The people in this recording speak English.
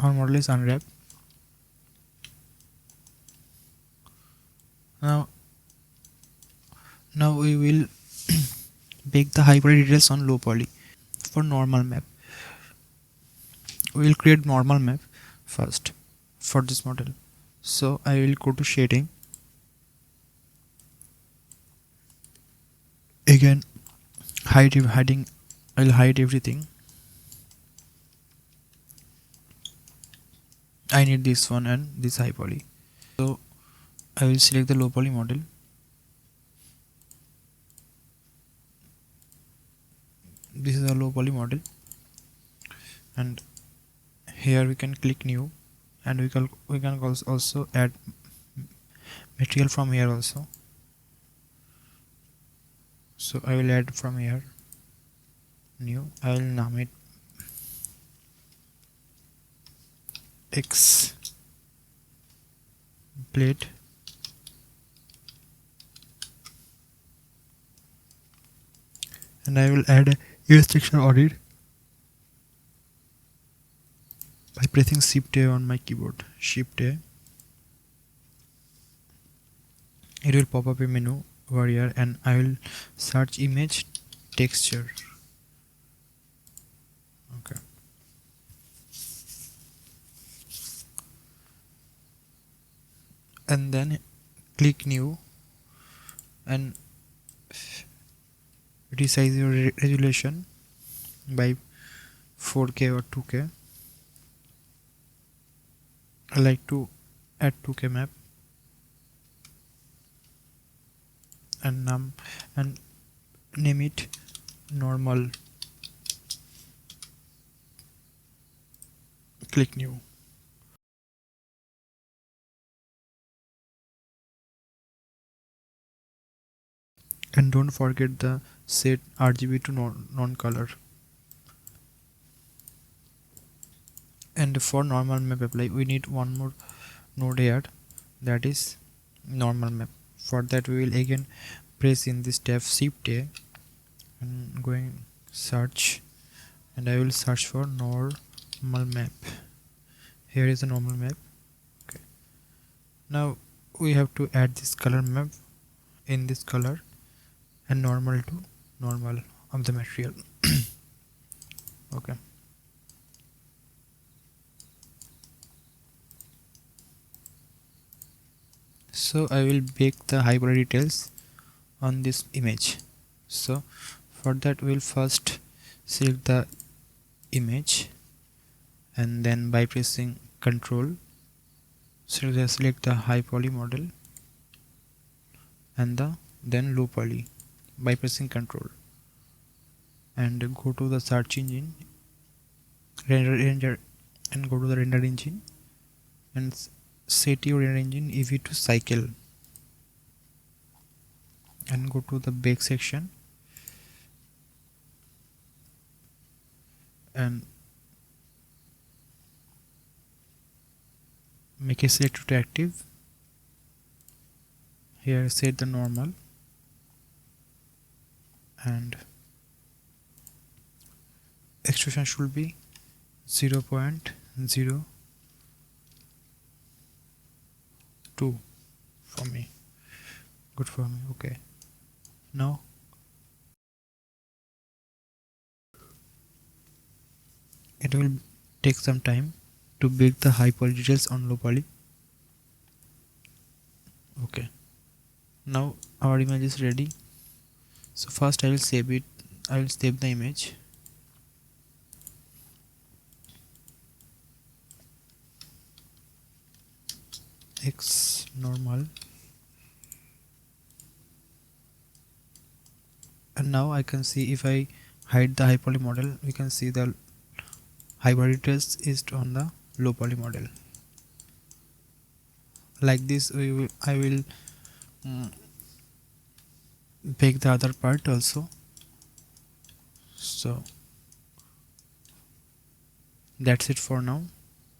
our model is unwrapped. Now we will bake the high poly details on low poly. For normal map, we will create normal map first for this model. So I will go to shading, again hiding. I'll hide everything. I need this one and this high poly. So I will select the low poly model. This is a low poly model, and here we can click new, and we can also add material from here also. So I will add from here new. I will name it X blade, and I will add a US texture audit by pressing Shift A on my keyboard. Shift A. It will pop up a menu over here, and I will search image texture. Okay. And then click new and resize your resolution by 4K or 2K. I like to add 2K map and name it normal. Click new. And don't forget the set RGB to non-color. And for normal map apply, we need one more node here, that is normal map. For that we will again press in this tab Shift A and going search, and I will search for normal map. Here is the normal map. Okay. Now we have to add this color map in this color and normal to normal of the material. Okay. So I will bake the high poly details on this image. So for that we will first select the image, and then by pressing Ctrl select the high poly model, and then low poly by pressing Ctrl, and go to the search engine, render, and go to the render engine and set your render engine EV to cycle, and go to the bake section and make a select to active. Here set the normal, and extrusion should be 0.02 for me. Good for me. Okay. Now it will take some time to bake the high poly details on low poly. Okay. Now our image is ready. So first I will save it. I will save the image. X normal, and now I can see, if I hide the high poly model, we can see the high poly details is on the low poly model. Like this I will bake the other part also. So that's it for now.